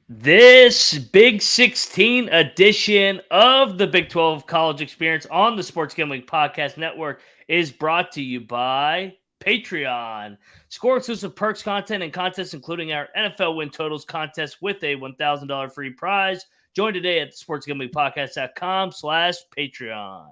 This Big 16 edition of the Big 12 College Experience on the Sports Gambling Podcast Network is brought to you by Patreon. Score exclusive perks, content, and contests, including our NFL win totals contest with a $1,000 free prize. Join today at sportsgamblingpodcast.com/Patreon.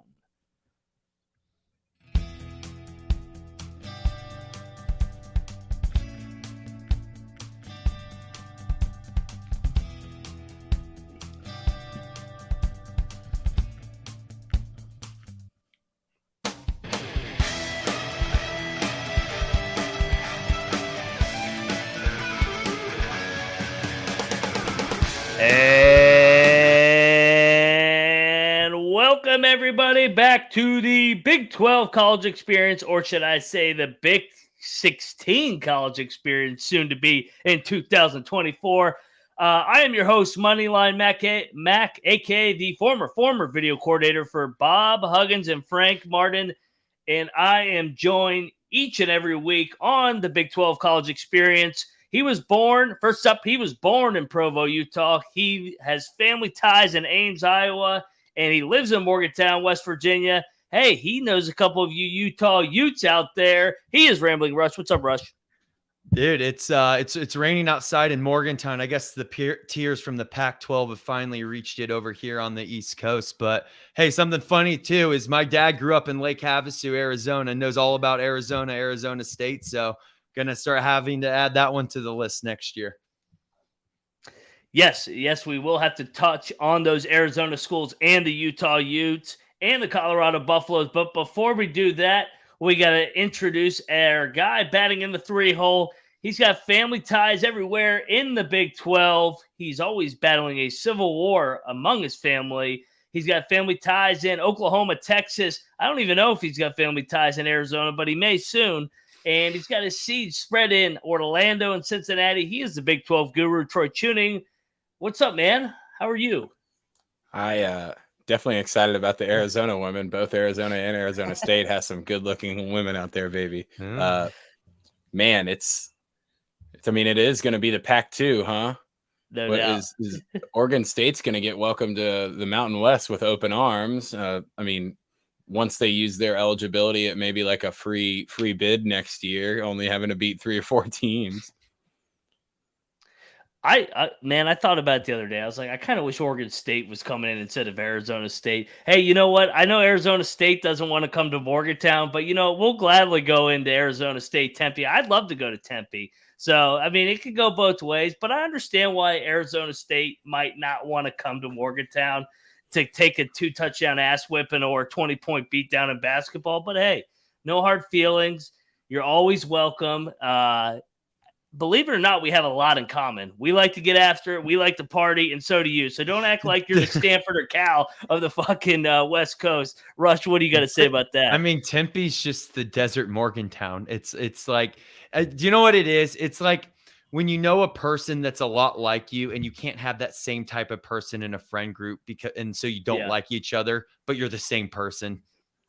And welcome everybody back to the Big 12 College Experience, or should I say the Big 16 College Experience, soon to be in 2024. I am your host, Moneyline Mac, aka the former video coordinator for Bob Huggins and Frank Martin, and I am joined each and every week on the Big 12 College Experience. He was born in Provo, Utah. He has family ties in Ames, Iowa, and he lives in Morgantown, West Virginia. Hey, he knows a couple of you Utah Utes out there. He is Rambling Rush. What's up, Rush? Dude, it's raining outside in Morgantown. I guess the tiers from the Pac-12 have finally reached it over here on the East Coast. But hey, something funny too is my dad grew up in Lake Havasu, Arizona, knows all about Arizona State. So gonna start having to add that one to the list next year. Yes, we will have to touch on those Arizona schools and the Utah Utes and the Colorado Buffaloes. But before we do that, we got to introduce our guy batting in the 3-hole. He's got family ties everywhere in the Big 12. He's always battling a civil war among his family. He's got family ties in Oklahoma, Texas. I don't even know if he's got family ties in Arizona, but he may soon. And he's got his seeds spread in Orlando and Cincinnati. He is the Big 12 guru, Troy Chewning. What's up, man? How are you? I definitely excited about the Arizona women. Both Arizona and Arizona State has some good-looking women out there, baby. Man, it is going to be the Pac-2, huh? No doubt. Is Oregon State's going to get welcomed to the Mountain West with open arms. Once they use their eligibility, it may be like a free bid next year, only having to beat 3 or 4 teams. I thought about it the other day. I was like, I kind of wish Oregon State was coming in instead of Arizona State. Hey, you know what? I know Arizona State doesn't want to come to Morgantown, but we'll gladly go into Arizona State, Tempe. I'd love to go to Tempe. So, it could go both ways, but I understand why Arizona State might not want to come to Morgantown to take a 2-touchdown ass whipping or a 20-point beatdown in basketball. But hey, no hard feelings. You're always welcome. Believe it or not, we have a lot in common. We like to get after it. We like to party, and so do you. So don't act like you're the Stanford or Cal of the fucking West Coast. Rush, what do you got to say about that? Tempe's just the desert Morgantown. It's like, do you know what it is? It's like when you know a person that's a lot like you and you can't have that same type of person in a friend group and so you don't like each other, but you're the same person.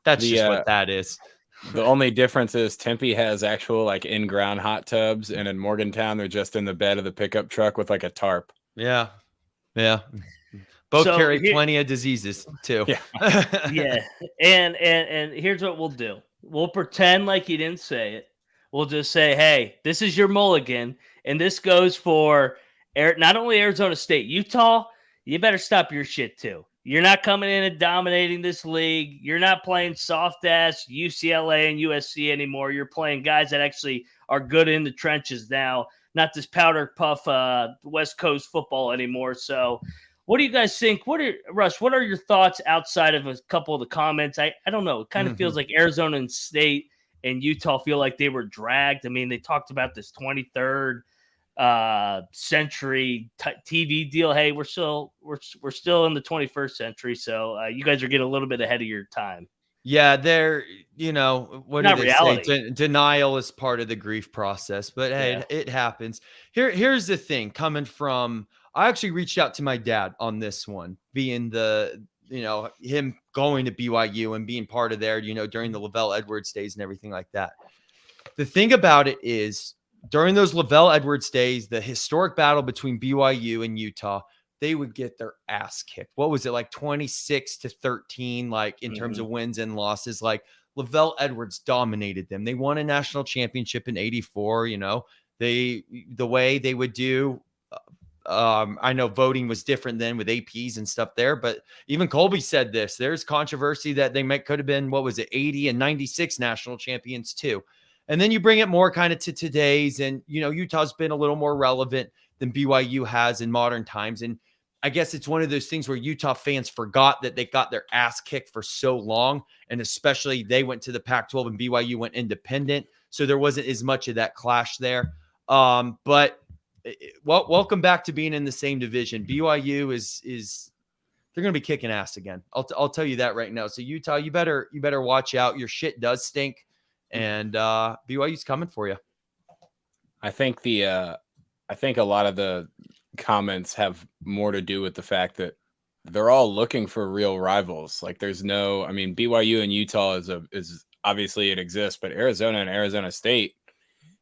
That's just what that is. The only difference is Tempe has actual in-ground hot tubs, and in Morgantown they're just in the bed of the pickup truck with a tarp. Yeah. Both carry plenty of diseases too. Yeah. And here's what we'll do. We'll pretend like you didn't say it. We'll just say, hey, this is your mulligan, and this goes for not only Arizona State, Utah. You better stop your shit too. You're not coming in and dominating this league. You're not playing soft-ass UCLA and USC anymore. You're playing guys that actually are good in the trenches now, not this powder puff West Coast football anymore. So what do you guys think? Rush, what are your thoughts outside of a couple of the comments? I don't know. It kind of feels like Arizona and State and Utah feel like they were dragged. They talked about this 23rd century TV deal. Hey, we're still in the 21st century, so you guys are getting a little bit ahead of your time. Yeah, they're what do they say? Denial is part of the grief process, but hey, it happens. Here's the thing. Coming from, I actually reached out to my dad on this one, being him going to BYU and being part of there, during the Lavelle Edwards days and everything like that. The thing about it is, during those Lavelle Edwards days, the historic battle between BYU and Utah, they would get their ass kicked. What was it, like 26-13, like in terms of wins and losses? Like Lavelle Edwards dominated them. They won a national championship in '84. You know, the way they would do. I know voting was different then with APs and stuff there, but even Colby said this. There's controversy that they could have been, what was it, 80 and 96 national champions too. And then you bring it more kind of to today's, and you know, Utah's been a little more relevant than BYU has in modern times. And I guess it's one of those things where Utah fans forgot that they got their ass kicked for so long, and especially they went to the Pac-12 and BYU went independent, so there wasn't as much of that clash there. But well, welcome back to being in the same division. BYU is they're going to be kicking ass again. I'll tell you that right now. So Utah, you better watch out. Your shit does stink, and BYU's coming for you. I think a lot of the comments have more to do with the fact that they're all looking for real rivals. Like there's no, I mean, BYU and Utah is obviously it exists, but Arizona and Arizona State,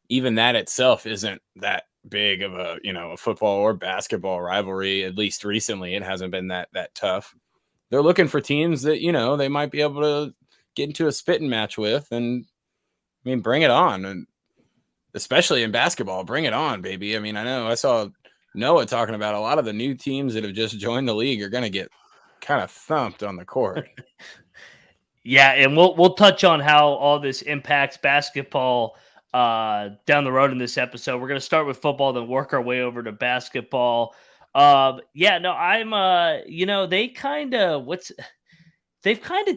even that itself isn't that big of a, you know, a football or basketball rivalry. At least recently, it hasn't been that tough. They're looking for teams that, you know, they might be able to get into a spitting match with, and I mean, bring it on. And especially in basketball, bring it on, baby. I mean, I know I saw Noah talking about a lot of the new teams that have just joined the league are going to get kind of thumped on the court. Yeah, and we'll touch on how all this impacts basketball down the road in this episode. We're going to start with football, then work our way over to basketball. I'm you know, they've kind of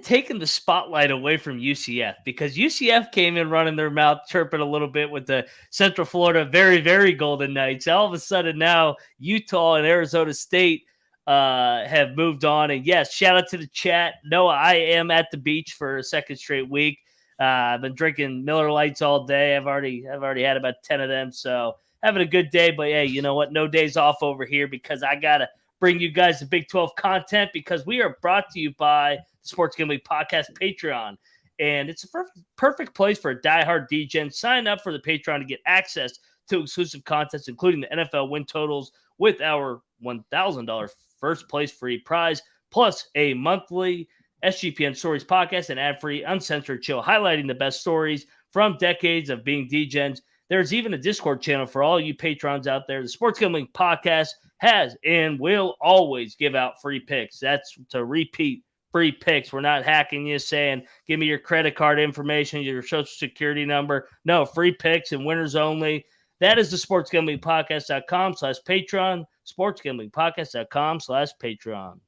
taken the spotlight away from UCF, because UCF came in running their mouth, chirping a little bit with the Central Florida very, very Golden Knights. All of a sudden now Utah and Arizona State have moved on. And yes, shout out to the chat. Noah, I am at the beach for a second straight week. I've been drinking Miller Lights all day. I've already had about 10 of them, so having a good day. But hey, you know what? No days off over here, because I gotta bring you guys the Big 12 content, because we are brought to you by the Sports Gambling Podcast Patreon, and it's a perfect place for a diehard DGen. Sign up for the Patreon to get access to exclusive contents, including the NFL win totals with our $1,000 first place free prize, plus a monthly SGPN Stories podcast and ad-free, uncensored show highlighting the best stories from decades of being DGens. There's even a Discord channel for all you patrons out there. The Sports Gambling Podcast has and will always give out free picks. That's to repeat, free picks. We're not hacking you saying, give me your credit card information, your social security number. No, free picks and winners only. That is the sportsgamblingpodcast.com/Patreon, sportsgamblingpodcast.com/Patreon.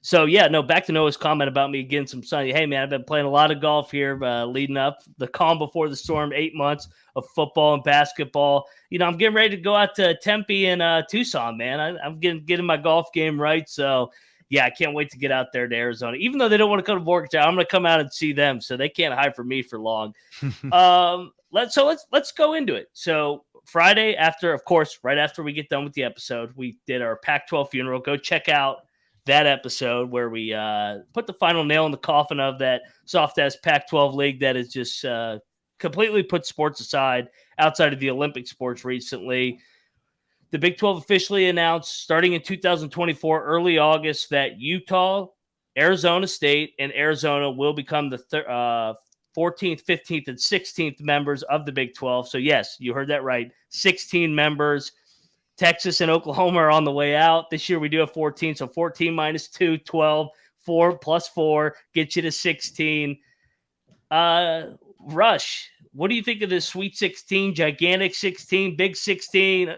So, yeah, no, back to Noah's comment about me getting some sun. Hey, man, I've been playing a lot of golf here leading up. The calm before the storm, 8 months of football and basketball. You know, I'm getting ready to go out to Tempe and Tucson, man. I'm getting my golf game right. So, yeah, I can't wait to get out there to Arizona. Even though they don't want to come to Morgantown, I'm going to come out and see them, so they can't hide from me for long. Let's go into it. So, Friday, right after we get done with the episode, we did our Pac-12 funeral. Go check out that episode where we put the final nail in the coffin of that soft-ass Pac-12 league that has just completely put sports aside outside of the Olympic sports recently. The Big 12 officially announced, starting in 2024, early August, that Utah, Arizona State, and Arizona will become the 14th, 15th, and 16th members of the Big 12. So, yes, you heard that right. 16 members. Texas and Oklahoma are on the way out. This year we do have 14, so 14 minus 2, 12, 4 plus 4 gets you to 16. Rush, what do you think of this Sweet 16, Gigantic 16, Big 16,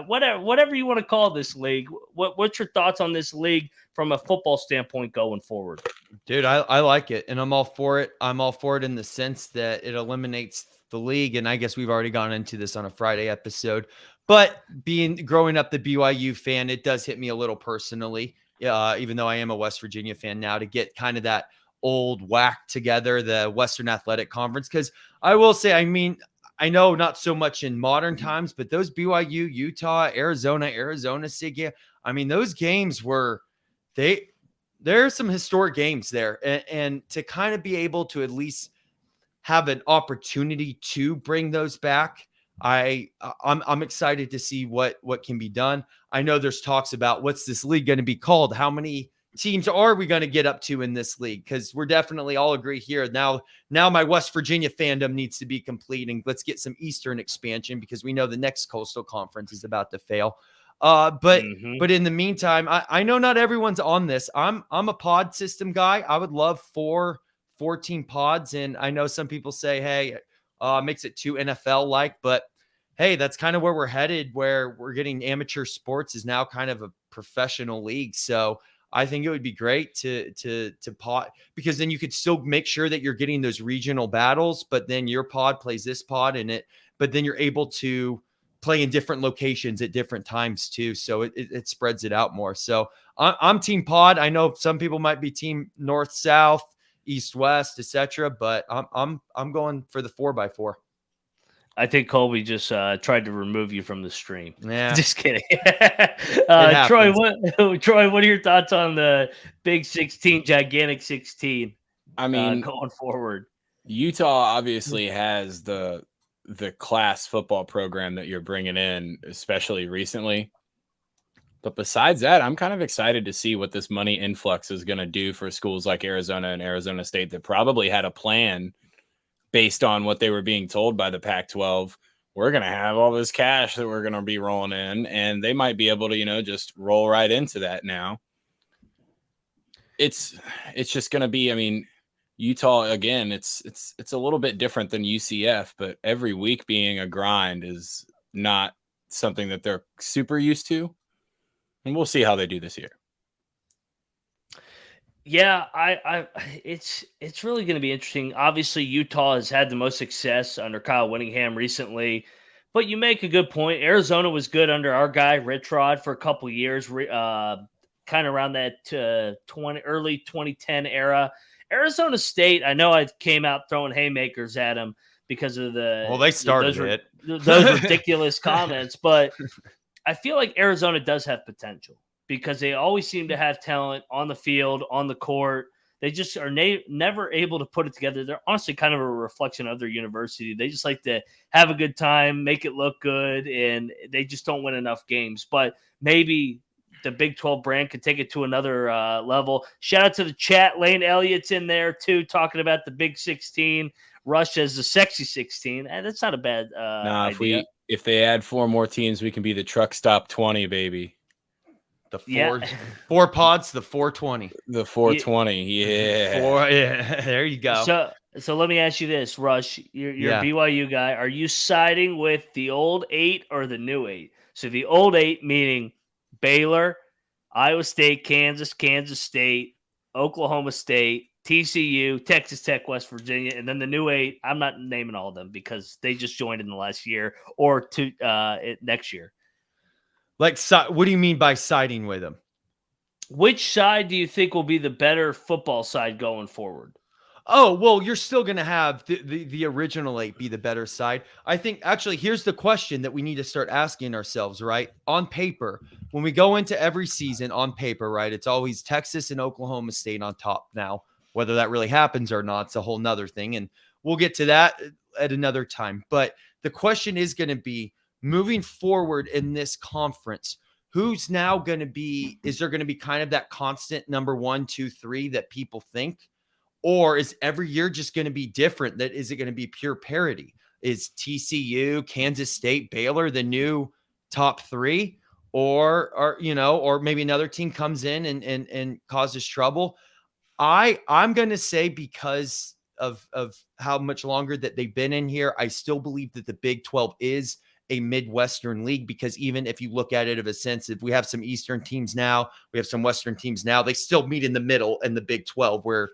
whatever you want to call this league? What's your thoughts on this league from a football standpoint going forward? Dude, I like it, and I'm all for it. I'm all for it in the sense that it eliminates the league, and I guess we've already gone into this on a Friday episode. But growing up the BYU fan, it does hit me a little personally, even though I am a West Virginia fan now, to get kind of that old whack together, the Western Athletic Conference. Because I will say, I mean, I know not so much in modern times, but those BYU, Utah, Arizona State, I mean, those games were, there's some historic games there. And to kind of be able to at least have an opportunity to bring those back, I'm excited to see what can be done. I know there's talks about what's this league going to be called? How many teams are we going to get up to in this league? Because we're definitely all agree here. Now my West Virginia fandom needs to be complete, and let's get some Eastern expansion because we know the next Coastal Conference is about to fail. But in the meantime, I know not everyone's on this. I'm a pod system guy. I would love 4 team pods, and I know some people say, hey, makes it too NFL like, but hey, that's kind of where we're headed, where we're getting amateur sports is now kind of a professional league. So I think it would be great to pod, because then you could still make sure that you're getting those regional battles, but then your pod plays this pod in it, but then you're able to play in different locations at different times too. So it spreads it out more. So I'm team pod. I know some people might be team north, south, east, west, etc. But I'm going for the 4x4. I think Colby just tried to remove you from the stream. Yeah, just kidding. Troy, what are your thoughts on the Big 16, gigantic 16? I mean, going forward, Utah obviously has the class football program that you're bringing in, especially recently. But besides that, I'm kind of excited to see what this money influx is going to do for schools like Arizona and Arizona State that probably had a plan based on what they were being told by the Pac-12. We're going to have all this cash that we're going to be rolling in, and they might be able to, just roll right into that now. It's just going to be, I mean, Utah, again, it's a little bit different than UCF, but every week being a grind is not something that they're super used to. And we'll see how they do this year. Yeah, it's really going to be interesting. Obviously, Utah has had the most success under Kyle Whittingham recently, but you make a good point. Arizona was good under our guy Rich Rod for a couple years, kind of around that early 2010 era. Arizona State, I know I came out throwing haymakers at them because of they started those ridiculous comments, but I feel like Arizona does have potential because they always seem to have talent on the field, on the court. They just are never able to put it together. They're honestly kind of a reflection of their university. They just like to have a good time, make it look good, and they just don't win enough games. But maybe the Big 12 brand could take it to another level. Shout out to the chat. Lane Elliott's in there too, talking about the Big 16. Rush as the sexy 16. And that's not a bad idea. If they add 4 more teams, we can be the truck stop 20, baby. The 4 pods, the 420. The 420, yeah. There you go. So let me ask you this, Rush. You're a BYU guy. Are you siding with the old 8 or the new 8? So the old 8 meaning Baylor, Iowa State, Kansas State, Oklahoma State, TCU, Texas Tech, West Virginia, and then the new 8. I'm not naming all of them because they just joined in the last year or next year. Like, what do you mean by siding with them? Which side do you think will be the better football side going forward? Oh, well, you're still going to have the original 8 be the better side. I think, actually, here's the question that we need to start asking ourselves, right? On paper, when we go into every season on paper, right, it's always Texas and Oklahoma State on top now. Whether that really happens or not, it's a whole nother thing. And we'll get to that at another time. But the question is going to be, moving forward in this conference, who's now going to be, is there going to be kind of that constant number 1, 2, 3 that people think? Or is every year just going to be different? Is it going to be pure parity? Is TCU, Kansas State, Baylor the new top 3? Or maybe another team comes in and causes trouble? I'm going to say, because of how much longer that they've been in here, I still believe that the Big 12 is a Midwestern league, because even if you look at it of a sense, if we have some Eastern teams now, we have some Western teams now, they still meet in the middle in the Big 12 where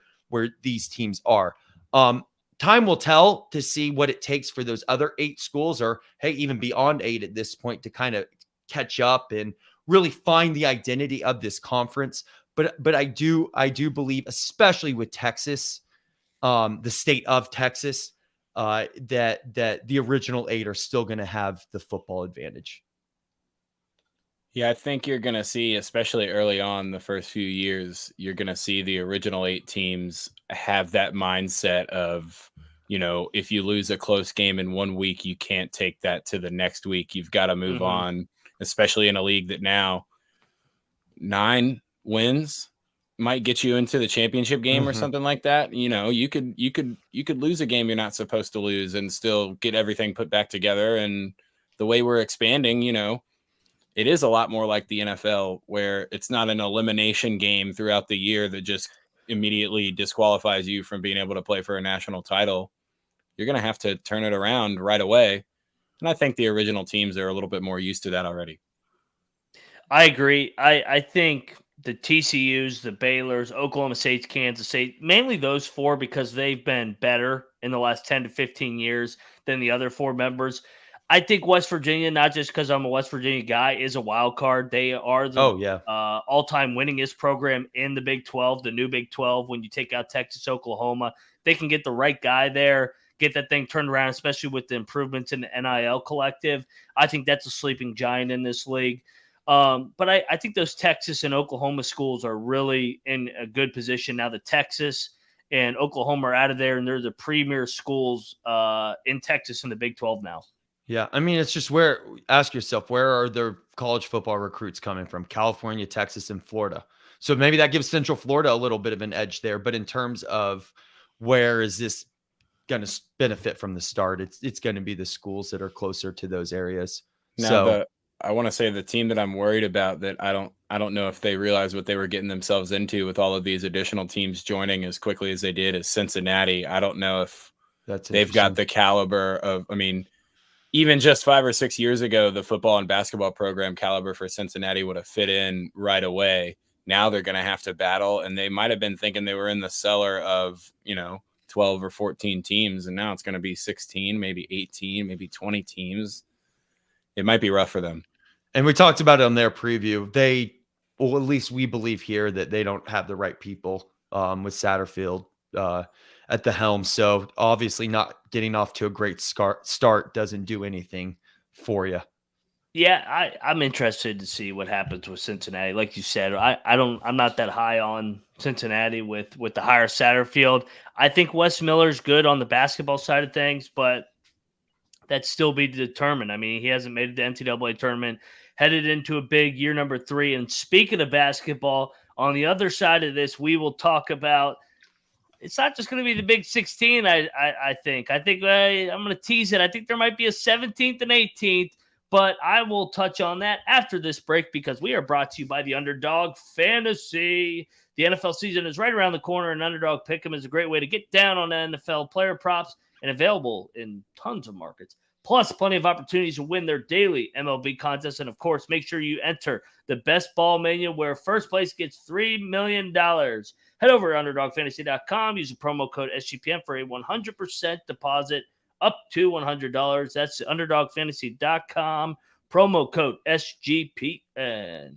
these teams are. Time will tell to see what it takes for those other 8 schools, or hey, even beyond 8 at this point, to kind of catch up and really find the identity of this conference. But I do believe, especially with Texas, the state of Texas, that the original 8 are still going to have the football advantage. Yeah, I think you're going to see, especially early on the first few years, you're going to see the original 8 teams have that mindset of, if you lose a close game in 1 week, you can't take that to the next week. You've got to move on, especially in a league that now 9 wins might get you into the championship game or something like that. You could lose a game you're not supposed to lose and still get everything put back together. And the way we're expanding, it is a lot more like the NFL, where it's not an elimination game throughout the year that just immediately disqualifies you from being able to play for a national title. You're going to have to turn it around right away. And I think the original teams are a little bit more used to that already. I agree. I think the TCUs, the Baylors, Oklahoma State's, Kansas State, mainly those 4 because they've been better in the last 10 to 15 years than the other 4 members. I think West Virginia, not just because I'm a West Virginia guy, is a wild card. They are the all-time winningest program in the Big 12, the new Big 12. When you take out Texas, Oklahoma, they can get the right guy there, get that thing turned around, especially with the improvements in the NIL collective. I think that's a sleeping giant in this league. But I think those Texas and Oklahoma schools are really in a good position now. The Texas and Oklahoma are out of there, and they're the premier schools in Texas in the Big 12 now. Yeah, I mean, it's just ask yourself, where are their college football recruits coming from? California, Texas, and Florida. So maybe that gives Central Florida a little bit of an edge there. But in terms of where is this going to benefit from the start, it's going to be the schools that are closer to those areas. Now, I want to say the team that I'm worried about, that I don't know if they realize what they were getting themselves into with all of these additional teams joining as quickly as they did, is Cincinnati. I don't know if they've got the caliber of, even just 5 or 6 years ago, the football and basketball program caliber for Cincinnati would have fit in right away. Now they're going to have to battle, and they might have been thinking they were in the cellar of, 12 or 14 teams, and now it's going to be 16, maybe 18, maybe 20 teams. It might be rough for them. And we talked about it on their preview. At least we believe here that they don't have the right people with Satterfield at the helm. So obviously not getting off to a great start doesn't do anything for you. Yeah, I'm interested to see what happens with Cincinnati. Like you said, I'm not that high on Cincinnati with the higher Satterfield. I think Wes Miller's good on the basketball side of things, but that's still be determined. He hasn't made it to the NCAA tournament, headed into a big year number 3. And speaking of basketball, on the other side of this, we will talk about, it's not just going to be the Big 16, I think. I'm going to tease it. I think there might be a 17th and 18th, but I will touch on that after this break, because we are brought to you by the Underdog Fantasy. The NFL season is right around the corner, and Underdog Pick'em is a great way to get down on NFL player props, and available in tons of markets. Plus, plenty of opportunities to win their daily MLB contests. And, of course, make sure you enter the best ball mania, where first place gets $3 million. Head over to UnderdogFantasy.com. Use the promo code SGPN for a 100% deposit up to $100. That's UnderdogFantasy.com. Promo code SGPN.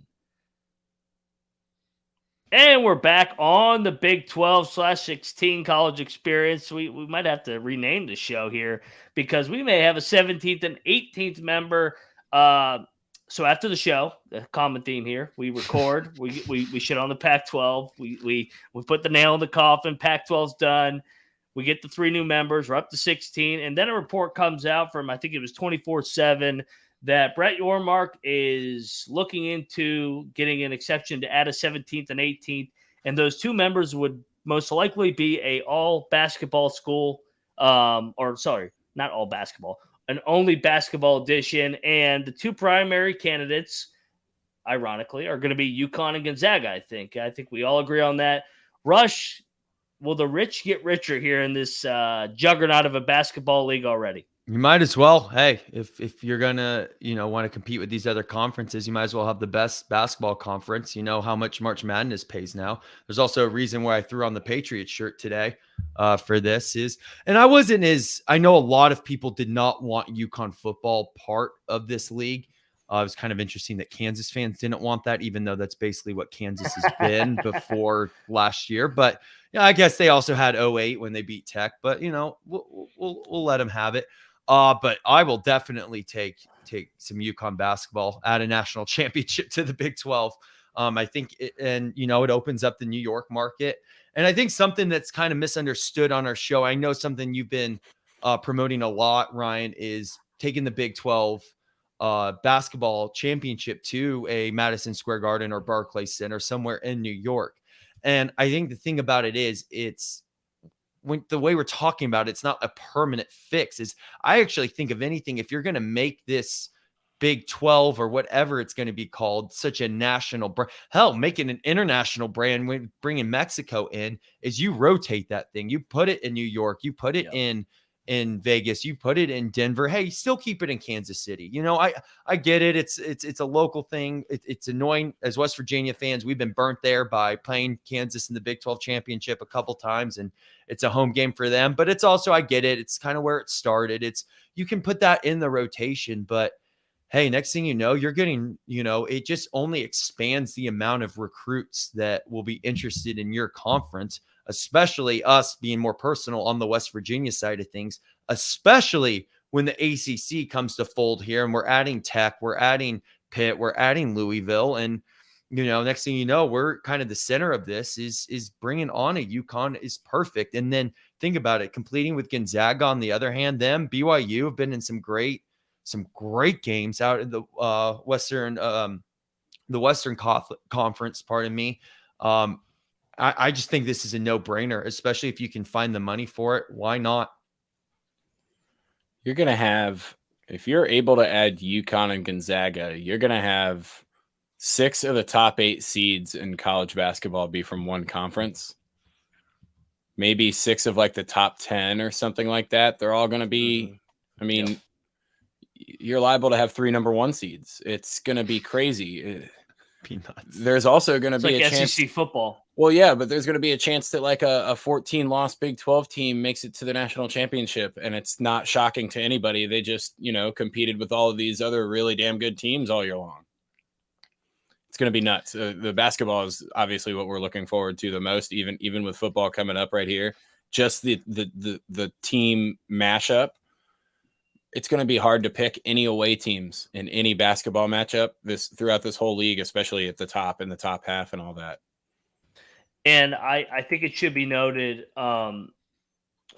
And we're back on the Big 12/16 college experience. We might have to rename the show here, because we may have a 17th and 18th member. So after the show, the common theme here, we record, we shit on the Pac-12. We put the nail in the coffin. Pac-12's done. We get the 3 new members. We're up to 16. And then a report comes out from, I think it was 24/7, that Brett Yormark is looking into getting an exception to add a 17th and 18th. And those 2 members would most likely be a all basketball school, not all basketball, an only basketball edition. And the 2 primary candidates, ironically, are going to be UConn and Gonzaga, I think. I think we all agree on that. Rush, will the rich get richer here in this juggernaut of a basketball league already? You might as well. Hey, if you're gonna, want to compete with these other conferences, you might as well have the best basketball conference. You know how much March Madness pays now. There's also a reason why I threw on the Patriots shirt today for this and I know a lot of people did not want UConn football part of this league. It was kind of interesting that Kansas fans didn't want that, even though that's basically what Kansas has been before last year. But I guess they also had 08 when they beat Tech. But we'll let them have it. But I will definitely take some UConn basketball, add a national championship to the Big 12. I think, it opens up the New York market. And I think something that's kind of misunderstood on our show, I know something you've been promoting a lot, Ryan, is taking the Big 12 basketball championship to a Madison Square Garden or Barclays Center somewhere in New York. And I think the thing about it is the way we're talking about it, it's not a permanent fix. I actually think of anything, if you're going to make this Big 12 or whatever it's going to be called such a national brand, hell, making an international brand when bringing Mexico in, is you rotate that thing. You put it in New York, you put it in Vegas, you put it in Denver. Hey, still keep it in Kansas City. I get it. It's a local thing. It's annoying as West Virginia fans. We've been burnt there by playing Kansas in the Big 12 championship a couple times, and it's a home game for them. But it's also, I get it. It's kind of where it started. You can put that in the rotation, but hey, next thing you know, you're getting, it just only expands the amount of recruits that will be interested in your conference, especially us being more personal on the West Virginia side of things, especially when the ACC comes to fold here and we're adding Tech, we're adding Pitt, we're adding Louisville. And, next thing you know, we're kind of the center of this is bringing on a UConn is perfect. And then think about it, completing with Gonzaga on the other hand, BYU have been in some great games out in the Western Conference, pardon me. I just think this is a no-brainer, especially if you can find the money for it. Why not? You're going to have, if you're able to add UConn and Gonzaga, you're going to have 6 of the top 8 seeds in college basketball be from one conference. Maybe 6 of like the top 10 or something like that. They're all going to be, you're liable to have 3 number 1 seeds. It's going to be crazy. Peanuts. There's also going to be like a chance. SEC football. Well, yeah, but there's going to be a chance that like a 14-loss Big 12 team makes it to the national championship, and it's not shocking to anybody. They just, competed with all of these other really damn good teams all year long. It's going to be nuts. The basketball is obviously what we're looking forward to the most, even with football coming up right here. Just the team mashup. It's going to be hard to pick any away teams in any basketball matchup throughout this whole league, especially at the top, in the top half and all that. And I think it should be noted.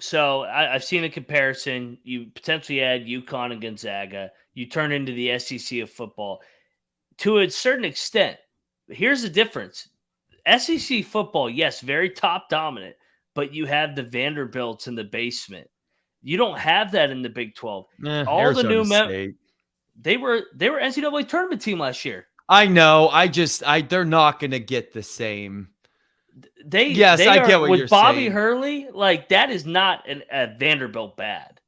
So I've seen a comparison. You potentially add UConn and Gonzaga. You turn into the SEC of football. To a certain extent, here's the difference. SEC football, yes, very top dominant, but you have the Vanderbilts in the basement. You don't have that in the Big 12. All Arizona the new State. they were NCAA tournament team last year. I know. They're not going to get the same. I get what with you're Bobby saying. Hurley, like that is not a Vanderbilt bad.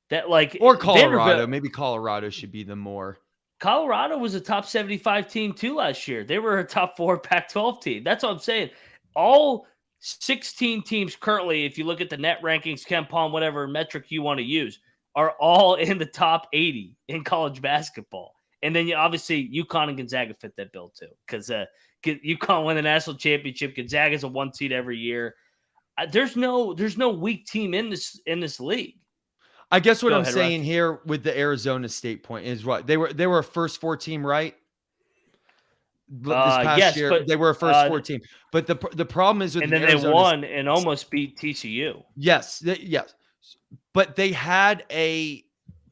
That like or Colorado. Maybe Colorado should be the more. Colorado was a top 75 team too last year. They were a top 4 Pac-12 team. That's what I'm saying. All 16 teams currently, if you look at the net rankings, KenPom, whatever metric you want to use, are all in the top 80 in college basketball. And then obviously UConn and Gonzaga fit that bill too, because UConn won the national championship. Gonzaga's a 1 seed every year. There's no weak team in this league. I guess what I'm saying here with the Arizona State point is what they were a first 4 team, right? This past year, but they were a first 4 team. But the problem is with and then Arizona they won and almost beat TCU. Yes. But they had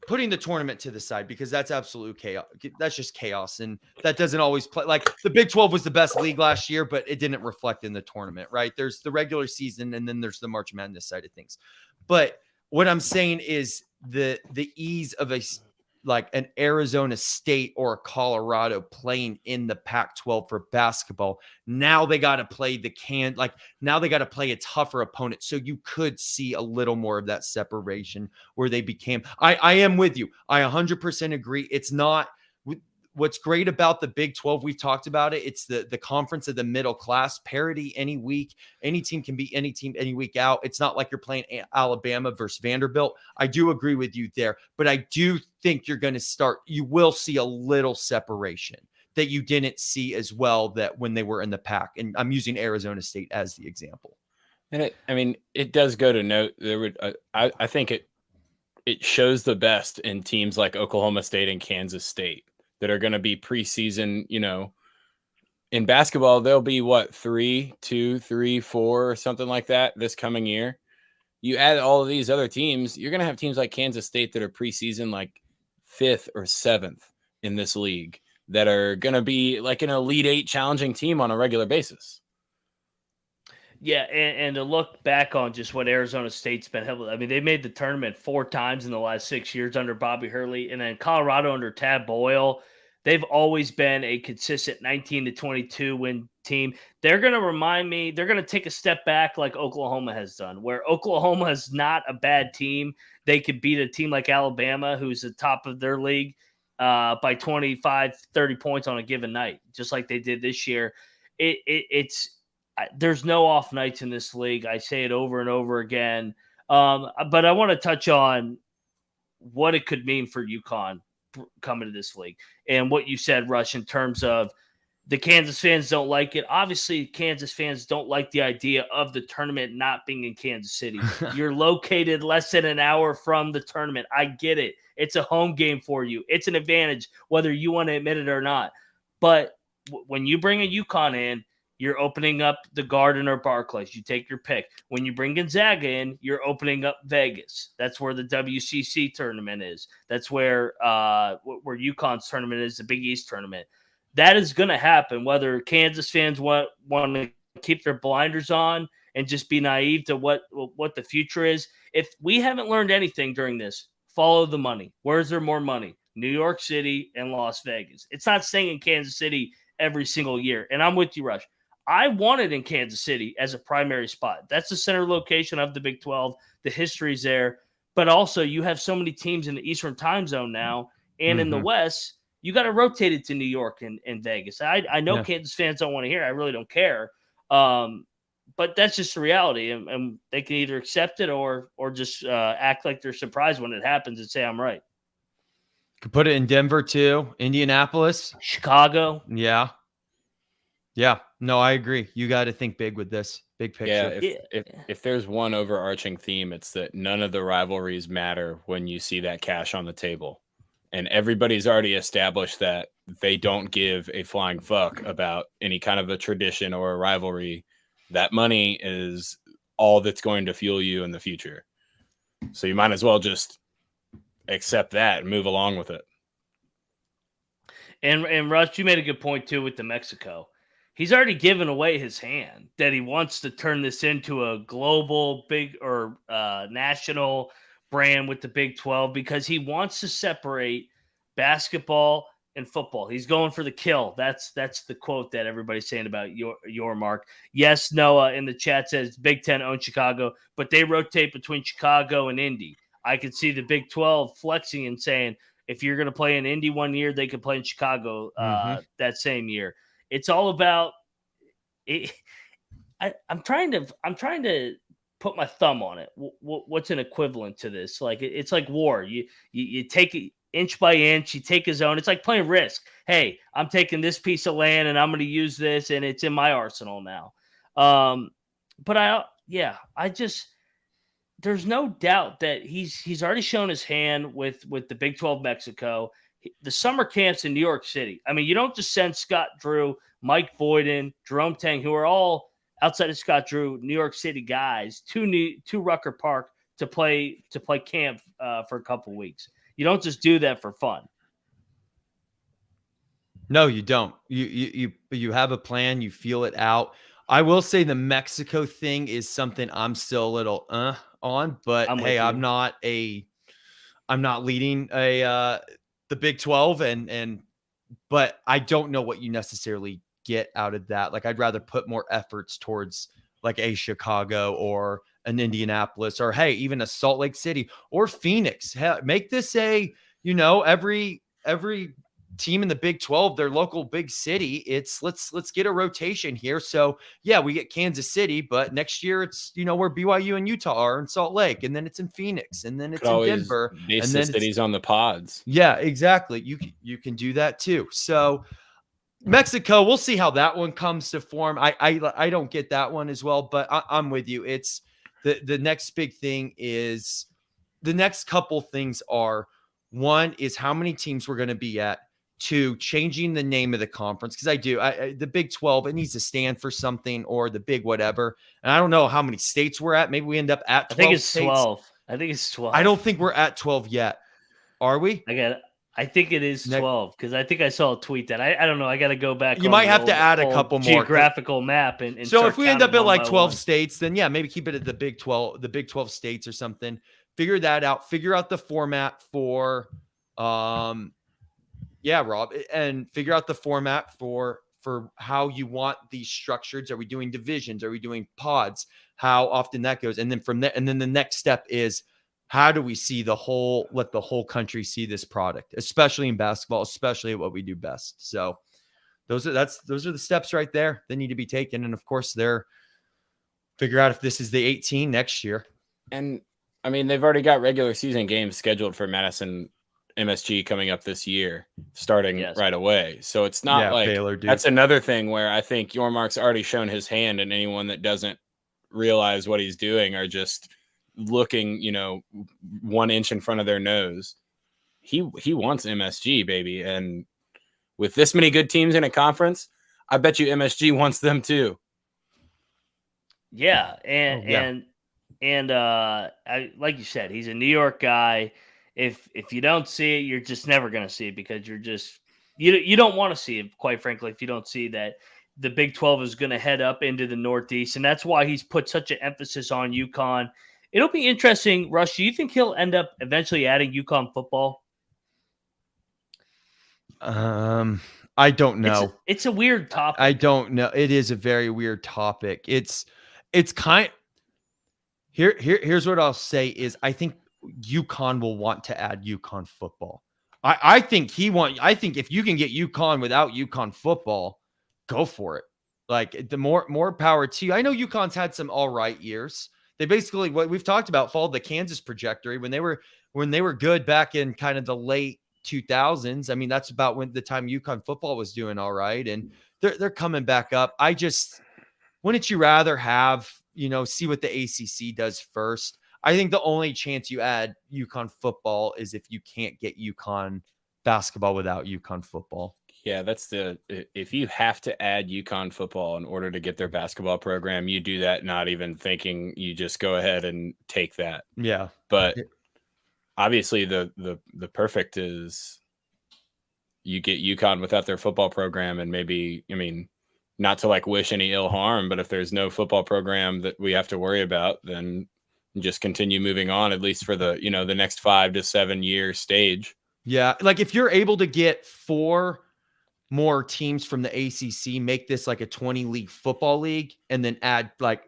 putting the tournament to the side, because that's absolute chaos. That's just chaos. And that doesn't always play. Like the Big 12 was the best league last year, but it didn't reflect in the tournament, right? There's the regular season and then there's the March Madness side of things. But what I'm saying is the ease of an Arizona State or a Colorado playing in the Pac-12 for basketball. Now they got to play now they got to play a tougher opponent. So you could see a little more of that separation where they became, I am with you. I 100% agree. It's not what's great about the Big 12. We've talked about it. It's the conference of the middle class, parity any week. Any team can beat any team any week out. It's not like you're playing Alabama versus Vanderbilt. I do agree with you there, but I do think you will see a little separation that you didn't see as well that when they were in the pack. And I'm using Arizona State as the example. And it does go to note I think it shows the best in teams like Oklahoma State and Kansas State that are going to be preseason, in basketball, there'll be what, 3, 2, 3, 4, or something like that this coming year. You add all of these other teams, you're going to have teams like Kansas State that are preseason like 5th or 7th in this league that are going to be like an Elite Eight challenging team on a regular basis. Yeah, and to look back on just what Arizona State's been heavily, I mean, they made the tournament 4 times in the last 6 years under Bobby Hurley, and then Colorado under Tad Boyle. They've always been a consistent 19 to 22 win team. They're going to remind me, they're going to take a step back like Oklahoma has done, where Oklahoma is not a bad team. They could beat a team like Alabama, who's the top of their league, by 25, 30 points on a given night, just like they did this year. There's no off nights in this league. I say it over and over again. But I want to touch on what it could mean for UConn coming to this league and what you said, Rush, in terms of the Kansas fans don't like it. Obviously, Kansas fans don't like the idea of the tournament not being in Kansas City. You're located less than an hour from the tournament. I get it. It's a home game for you. It's an advantage, whether you want to admit it or not. But when you bring a UConn in, you're opening up the Garden or Barclays. You take your pick. When you bring Gonzaga in, you're opening up Vegas. That's where the WCC tournament is. That's where UConn's tournament is, the Big East tournament. That is going to happen, whether Kansas fans want to keep their blinders on and just be naive to what the future is. If we haven't learned anything during this, follow the money. Where's there more money? New York City and Las Vegas. It's not staying in Kansas City every single year. And I'm with you, Rush. I want it in Kansas City as a primary spot. That's the center location of the Big 12. The history's there. But also, you have so many teams in the Eastern time zone now. And in the West, you got to rotate it to New York and Vegas. I know Kansas fans don't want to hear it. I really don't care. But that's just the reality. And they can either accept it or just act like they're surprised when it happens and say, I'm right. Could put it in Denver, too. Indianapolis. Chicago. Yeah. Yeah, no, I agree. You got to think big with this big picture. Yeah, if there's one overarching theme, it's that none of the rivalries matter when you see that cash on the table. And everybody's already established that they don't give a flying fuck about any kind of a tradition or a rivalry. That money is all that's going to fuel you in the future. So you might as well just accept that and move along with it. And Rush, you made a good point, too, with the Mexico. He's already given away his hand that he wants to turn this into a global big or national brand with the Big 12 because he wants to separate basketball and football. He's going for the kill. That's the quote that everybody's saying about Yormark. Yes, Noah in the chat says Big 10 owns Chicago, but they rotate between Chicago and Indy. I could see the Big 12 flexing and saying, if you're going to play in Indy one year, they could play in Chicago that same year. It's all about it. I'm trying to put my thumb on it. What's an equivalent to this? Like it's like war. You take it inch by inch. You take a zone. It's like playing Risk. Hey, I'm taking this piece of land and I'm going to use this, and it's in my arsenal now. But there's no doubt that he's already shown his hand with the Big 12 Mexico. The summer camps in New York City. I mean, you don't just send Scott Drew, Mike Boyden, Jerome Tang, who are all outside of Scott Drew, New York City guys, to Rucker Park to play camp for a couple weeks. You don't just do that for fun. No, you don't. You have a plan. You feel it out. I will say the Mexico thing is something I'm still a little on, but hey, I'm not leading the Big 12 but I don't know what you necessarily get out of that. Like, I'd rather put more efforts towards like a Chicago or an Indianapolis or hey, even a Salt Lake City or Phoenix. Hell, make this every team in the Big 12, their local big city. It's let's get a rotation here. So yeah, we get Kansas City, but next year it's where BYU and Utah are in Salt Lake, and then it's in Phoenix, and then it's in Denver, and then cities on the pods. Yeah, exactly. You can do that too. So Mexico, we'll see how that one comes to form. I don't get that one as well, but I'm with you. It's the next big thing is the next couple things are, one is how many teams we're going to be at. to changing the name of the conference, because the Big 12, it needs to stand for something, or the Big whatever. And I don't know how many states we're at. Maybe we end up at 12 I think it's states. 12. I think it's 12. I don't think we're at 12 yet. Are we? I think it is 12, because I think I saw a tweet that I don't know. I got to go back. You might have to add a couple more geographical map. And so if we end up at like 12 one. states, then yeah, maybe keep it at the Big 12 states or something. Figure that out. Figure out the format for, Rob, and figure out the format for how you want these structured. Are we doing divisions? Are we doing pods? How often that goes? And then from there, and then the next step is, how do we let the whole country see this product, especially in basketball, especially at what we do best. So those are the steps right there that need to be taken. And of course, figure out if this is the 18 next year. And I mean, they've already got regular season games scheduled for Madison MSG coming up this year, starting right away. So it's not like Baylor, that's another thing where I think Yormark's already shown his hand, and anyone that doesn't realize what he's doing are just looking, 1 inch in front of their nose. He wants MSG, baby. And with this many good teams in a conference, I bet you MSG wants them too. Yeah. And like you said, he's a New York guy. If you don't see it, you're just never going to see it, because you don't want to see it, quite frankly, if you don't see that the Big 12 is going to head up into the Northeast. And that's why he's put such an emphasis on UConn. It'll be interesting. Rush, do you think he'll end up eventually adding UConn football? I don't know. It's a weird topic. I don't know. It is a very weird topic. It's kind. Here's what I'll say is, I think UConn will want to add UConn football. I think if you can get UConn without UConn football, go for it. Like, the more power to you. I know UConn's had some all right years. They basically, what we've talked about, followed the Kansas trajectory when they were good back in kind of the late 2000s. I mean, that's about when the time UConn football was doing all right, and they're coming back up. Wouldn't you rather have, see what the ACC does first? I think the only chance you add UConn football is if you can't get UConn basketball without UConn football. Yeah, if you have to add UConn football in order to get their basketball program, you do that not even thinking. You just go ahead and take that. Yeah. But obviously the perfect is you get UConn without their football program, and maybe, not to like wish any ill harm, but if there's no football program that we have to worry about, then just continue moving on, at least for the, the next 5 to 7 year stage. Yeah. Like, if you're able to get 4 more teams from the ACC, make this like a 20 league football league, and then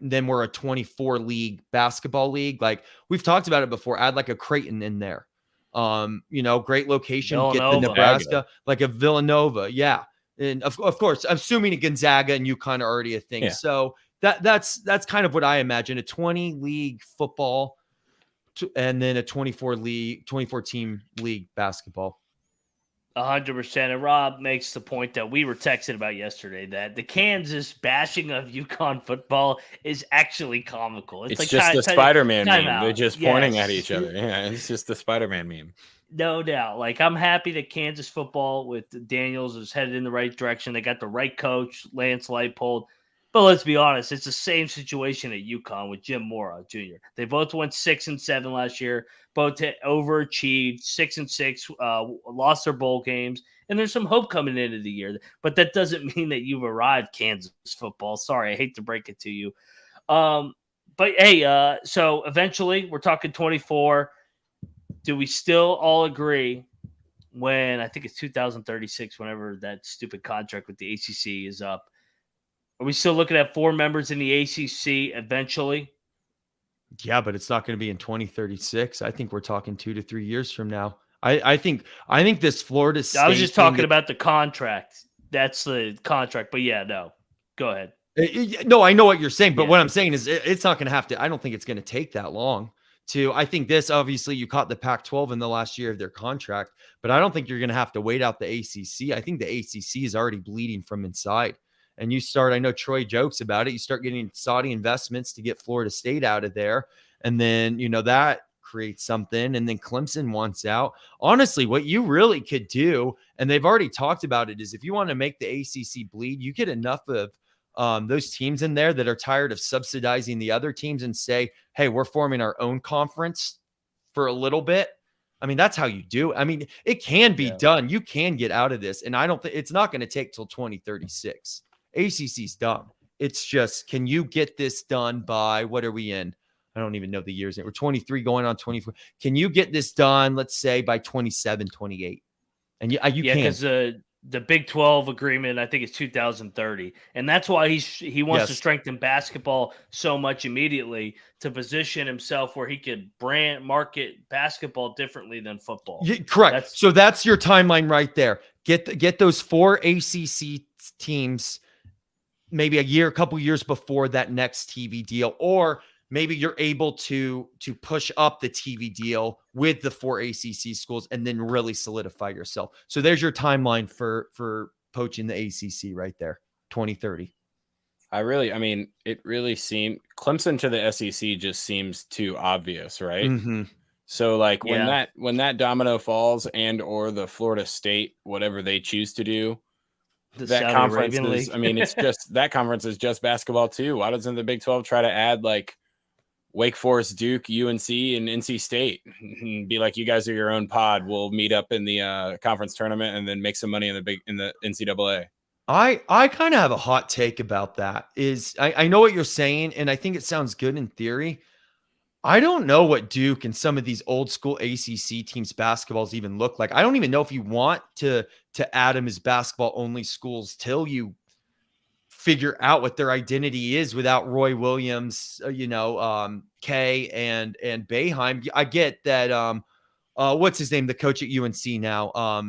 then we're a 24 league basketball league. Like, we've talked about it before, add like a Creighton in there. Great location, Villanova. Get the Nebraska, like a Villanova. Yeah. And of course, assuming a Gonzaga and UConn are already a thing. Yeah. So that's kind of what I imagine, a 20 league football and then a 24 team league basketball. 100%. And Rob makes the point that we were texting about yesterday, that the Kansas bashing of UConn football is actually comical. It's like just the Spider-Man meme. They're just pointing at each other. Yeah, it's just the Spider-Man meme. No doubt. Like, I'm happy that Kansas football with Daniels is headed in the right direction. They got the right coach, Lance Leipold. But let's be honest, it's the same situation at UConn with Jim Mora Jr. They both went 6-7 last year. Both overachieved, 6-6, lost their bowl games, and there's some hope coming into the year. But that doesn't mean that you've arrived, Kansas football. Sorry, I hate to break it to you. But hey, so eventually we're talking 24. Do we still all agree when, I think it's 2036, whenever that stupid contract with the ACC is up? Are we still looking at 4 members in the ACC eventually? Yeah, but it's not going to be in 2036. I think we're talking 2 to 3 years from now. I think this Florida State. I was just talking about the contract. That's the contract. But yeah, no. Go ahead. No, I know what you're saying, but what I'm saying is it's not going to have to. I don't think it's going to take that long. I think this, obviously, you caught the Pac-12 in the last year of their contract, but I don't think you're going to have to wait out the ACC. I think the ACC is already bleeding from inside. And I know Troy jokes about it, you start getting Saudi investments to get Florida State out of there. And then, that create something, and then Clemson wants out. Honestly, what you really could do, and they've already talked about it, is if you want to make the ACC bleed, you get enough of those teams in there that are tired of subsidizing the other teams and say, hey, we're forming our own conference for a little bit. I mean, that's how you do it. I mean, it can be done. You can get out of this. And I don't think it's not going to take till 2036. ACC's dumb. It's just, can you get this done by, what are we in? I don't even know the years. We're 23 going on 24. Can you get this done, let's say, by 27, 28? And you can. Because the Big 12 agreement, I think, is 2030. And that's why he wants to strengthen basketball so much immediately, to position himself where he could market basketball differently than football. Yeah, correct. So that's your timeline right there. Get those 4 ACC teams maybe a couple years before that next TV deal, or maybe you're able to push up the TV deal with the 4 ACC schools and then really solidify yourself. So there's your timeline for poaching the ACC right there, 2030. It really seemed Clemson to the SEC just seems too obvious, right? Mm-hmm. So like when that domino falls, and or the Florida State, whatever they choose to do, that conference is, it's just, that conference is just basketball too. Why doesn't the Big 12 try to add like Wake Forest, Duke, UNC, and NC State, and be like, you guys are your own pod. We'll meet up in the conference tournament and then make some money in the NCAA. I kind of have a hot take about that. I know what you're saying, and I think it sounds good in theory. I don't know what Duke and some of these old school ACC teams basketballs even look like. I don't even know if you want to add them as basketball only schools till you figure out what their identity is without Roy Williams, Kay and Boeheim. I get that. What's his name? The coach at UNC now.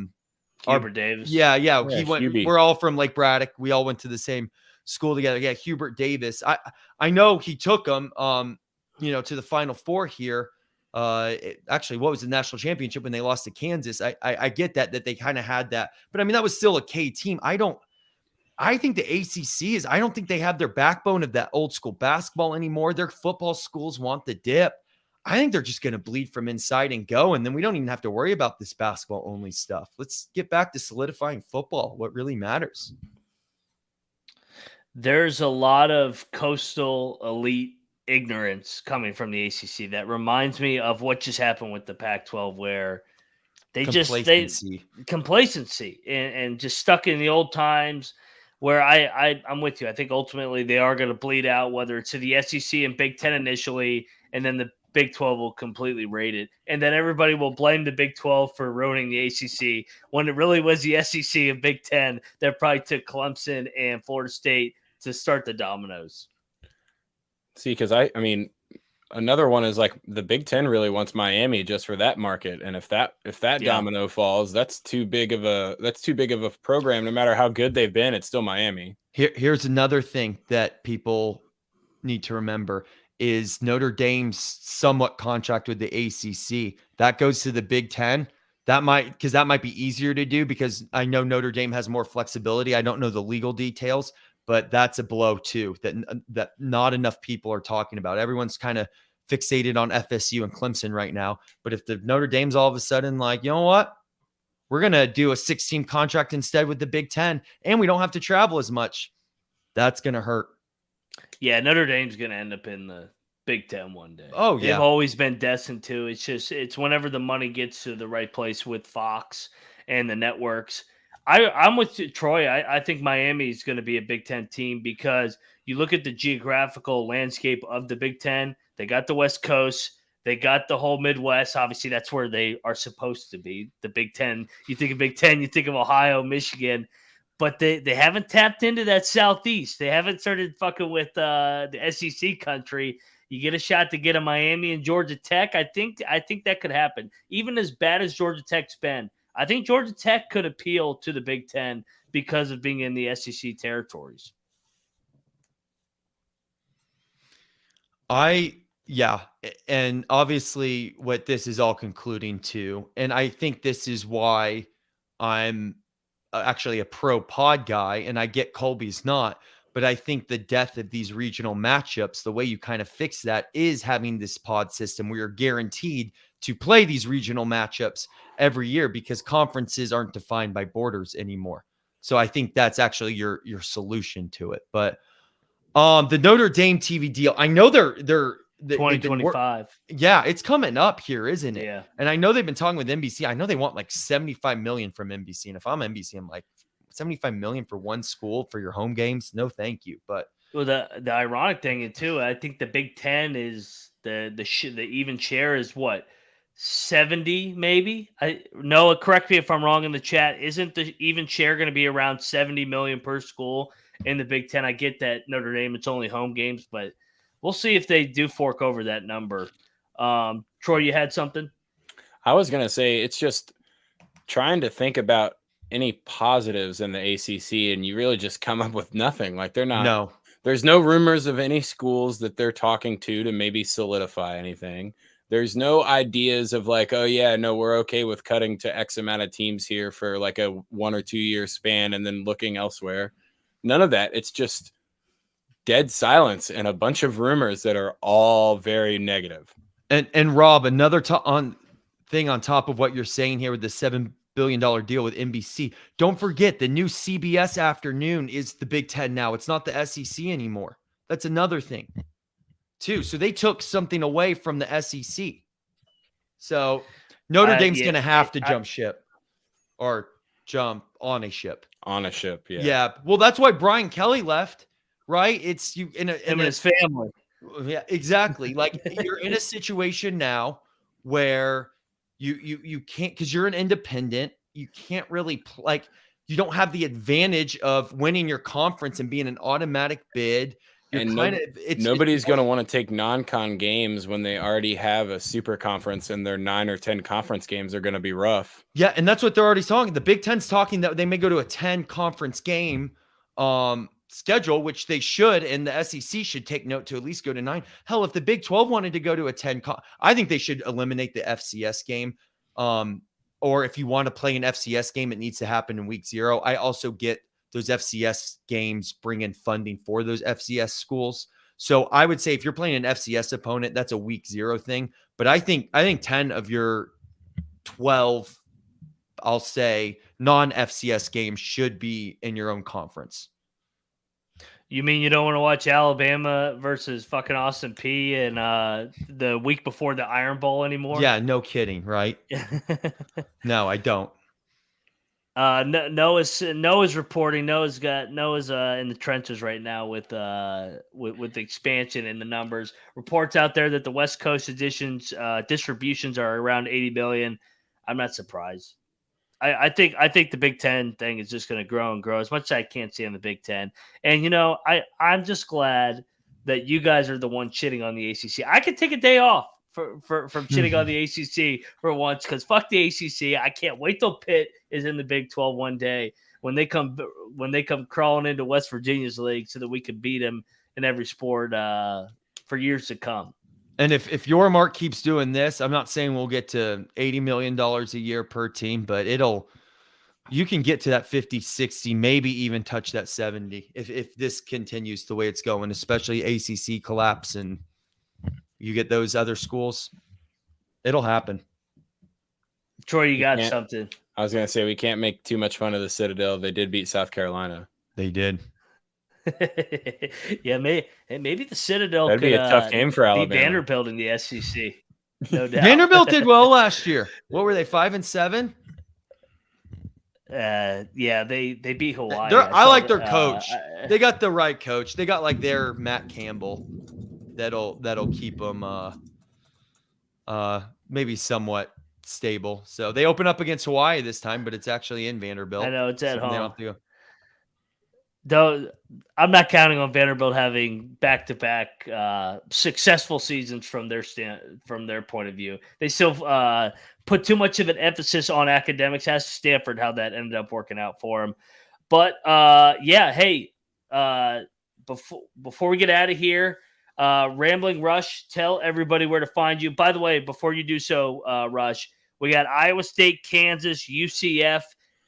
Hubert Davis. Yeah. He went. Hubie. We're all from Lake Braddock. We all went to the same school together. Yeah, Hubert Davis. I know he took them. To the Final Four here. Actually, what was the national championship when they lost to Kansas? I get that they kind of had that, but that was still a K team. I think the ACC I don't think they have their backbone of that old school basketball anymore. Their football schools want the dip. I think they're just going to bleed from inside and go. And then we don't even have to worry about this basketball only stuff. Let's get back to solidifying football. What really matters. There's a lot of coastal elite ignorance coming from the ACC that reminds me of what just happened with the Pac-12, where complacency and just stuck in the old times, where I'm with you. I think ultimately they are going to bleed out, whether it's to the SEC and Big Ten initially, and then the Big 12 will completely raid it. And then everybody will blame the Big 12 for ruining the ACC, when it really was the SEC and Big 10 that probably took Clemson and Florida State to start the dominoes. See, because another one is like the Big 10 really wants Miami just for that market, and if that domino falls, that's too big of a program. No matter how good they've been, it's still Miami. Here's another thing that people need to remember is Notre Dame's somewhat contract with the ACC that goes to the Big 10. That might be easier to do, because I know Notre Dame has more flexibility. I don't know the legal details, but that's a blow too that not enough people are talking about. Everyone's kind of fixated on FSU and Clemson right now. But if the Notre Dame's all of a sudden like, you know what, we're going to do a 6-team contract instead with the Big 10, and we don't have to travel as much, that's going to hurt. Yeah, Notre Dame's going to end up in the Big 10 one day. Oh, yeah. They've always been destined to. It's whenever the money gets to the right place with Fox and the networks. I'm with you, Troy. I think Miami is going to be a Big 10 team, because you look at the geographical landscape of the Big 10. They got the West Coast. They got the whole Midwest. Obviously, that's where they are supposed to be. The Big 10. You think of Big 10, you think of Ohio, Michigan. But they haven't tapped into that Southeast. They haven't started fucking with the SEC country. You get a shot to get a Miami and Georgia Tech. I think that could happen. Even as bad as Georgia Tech's been, I think Georgia Tech could appeal to the Big 10 because of being in the SEC territories. And obviously what this is all concluding to, and I think this is why I'm actually a pro pod guy, and I get Colby's not, But I think the death of these regional matchups, the way you kind of fix that is having this pod system where you're guaranteed to play these regional matchups every year because conferences aren't defined by borders anymore. So I think that's actually your solution to it. But the Notre Dame TV deal, I know they're 2025. Yeah, it's coming up here, isn't it? Yeah. And I know they've been talking with NBC. I know they want like $75 million from NBC. And if I'm NBC, I'm like, $75 million for one school for your home games? No, thank you. But well, the ironic thing too, I think the Big Ten is the even share is what, 70 maybe. Noah, correct me if I'm wrong in the chat. Isn't the even share going to be around 70 million per school in the Big Ten? I get that Notre Dame, it's only home games, but we'll see if they do fork over that number. Troy, you had something? I was going to say, it's just trying to think about any positives in the ACC, and you really just come up with nothing. Like there's no rumors of any schools that they're talking to maybe solidify anything. There's no ideas of like, oh yeah, no, we're okay with cutting to X amount of teams here for like a 1 or 2 year span and then looking elsewhere. None of that. It's just dead silence and a bunch of rumors that are all very negative. And Rob, another thing on top of what you're saying here with the $7 billion deal with NBC. Don't forget the new CBS afternoon is the Big Ten now. It's not the SEC anymore. That's another thing too. So they took something away from the SEC. So Notre Dame's going to have to jump ship or jump on a ship. On a ship, yeah. Yeah. Well, that's why Brian Kelly left, right? It's you in his family. Yeah, exactly. Like you're in a situation now where you can't, because you're an independent. You can't really you don't have the advantage of winning your conference and being an automatic bid. Nobody's going to want to take non-con games when they already have a super conference and their 9 or 10 conference games are going to be rough. Yeah, and that's what they're already talking. The Big Ten's talking that they may go to a 10 conference game schedule, which they should, and the SEC should take note to at least go to 9. Hell, if the Big 12 wanted to go to a 10, I think they should eliminate the FCS game. Or if you want to play an FCS game, it needs to happen in week 0. I also get those FCS games bring in funding for those FCS schools. So I would say if you're playing an FCS opponent, that's a week 0 thing. But I think 10 of your 12, I'll say, non-FCS games should be in your own conference. You mean you don't want to watch Alabama versus fucking Austin P and the week before the Iron Bowl anymore? Yeah, no kidding, right? No, I don't. Noah's reporting. Noah's in the trenches right now with the expansion and the numbers. Reports out there that the West Coast distributions are around 80 million. I'm not surprised. I think the Big Ten thing is just going to grow and grow as much as I can't see on the Big Ten. And I'm just glad that you guys are the one shitting on the ACC. I could take a day off from shitting on the ACC for once, because fuck the ACC. I can't wait till Pitt is in the Big 12 one day when they come crawling into West Virginia's league so that we can beat them in every sport for years to come. And if Yormark keeps doing this, I'm not saying we'll get to $80 million a year per team, but you can get to that 50, 60, maybe even touch that 70 if this continues the way it's going, especially ACC collapse and you get those other schools. It'll happen. Troy, you got something. I was going to say, we can't make too much fun of the Citadel. They did beat South Carolina. They did. Yeah, maybe the Citadel could be a tough game for Alabama. Vanderbilt in the SEC, no doubt. Vanderbilt did well last year. What were they, 5-7? Yeah, they beat Hawaii. I like their coach. They got the right coach. They got like their Matt Campbell. That'll keep them maybe somewhat stable. So they open up against Hawaii this time, but it's actually in Vanderbilt. I know it's at home. They don't have to go. Though I'm not counting on Vanderbilt having back-to-back successful seasons from their point of view. They still put too much of an emphasis on academics. As Stanford, how that ended up working out for them. But before we get out of here, Rambling Rush, tell everybody where to find you. By the way, before you do so, Rush, we got Iowa State, Kansas, UCF,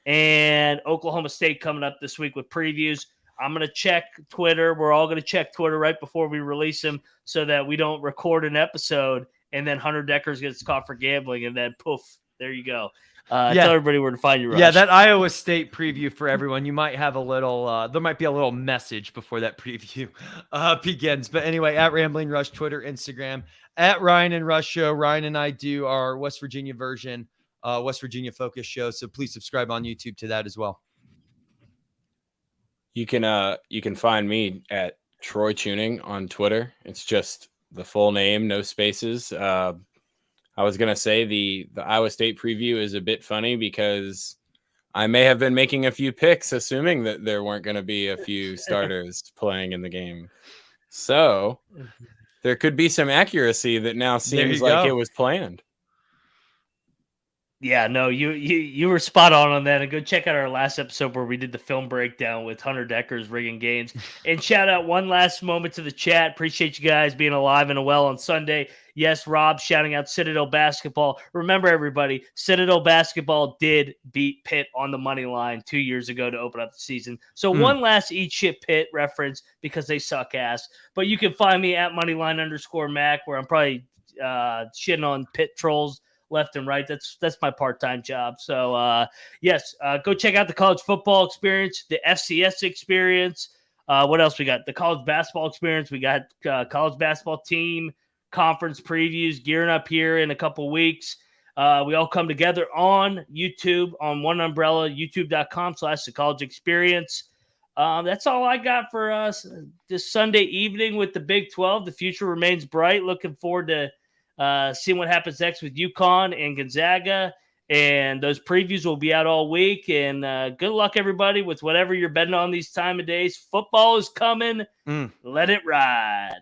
and Oklahoma State coming up this week with previews. I'm going to check Twitter. We're all going to check Twitter right before we release them so that we don't record an episode and then Hunter Deckers gets caught for gambling and then poof, there you go. Tell everybody where to find you, Rush. Yeah, that Iowa State preview for everyone. You might have a little, there might be a little message before that preview begins. But anyway, at Rambling Rush, Twitter, Instagram, at Ryan and Rush Show. Ryan and I do our West Virginia version, West Virginia focus show. So please subscribe on YouTube to that as well. You can find me at Troy Chewning on Twitter. It's just the full name, no spaces. I was going to say the Iowa State preview is a bit funny because I may have been making a few picks, assuming that there weren't going to be a few starters playing in the game. So there could be some accuracy that now seems like it was planned. Yeah, no, you were spot on that. And go check out our last episode where we did the film breakdown with Hunter Deckers rigging games. And shout out one last moment to the chat. Appreciate you guys being alive and well on Sunday. Yes, Rob shouting out Citadel basketball. Remember, everybody, Citadel basketball did beat Pitt on the money line 2 years ago to open up the season. So one last eat shit Pitt reference because they suck ass. But you can find me at moneyline_Mac where I'm probably shitting on Pitt trolls left and right. That's my part-time job. So yes, go check out the college football experience, the FCS experience. What else we got? The college basketball experience. We got college basketball team conference previews gearing up here in a couple weeks. We all come together on YouTube on one umbrella, youtube.com/the college experience. That's all I got for us this Sunday evening with the Big 12. The future remains bright. Looking forward to seeing what happens next with UConn and Gonzaga, and those previews will be out all week. And good luck, everybody, with whatever you're betting on these time of days. Football is coming. Let it ride.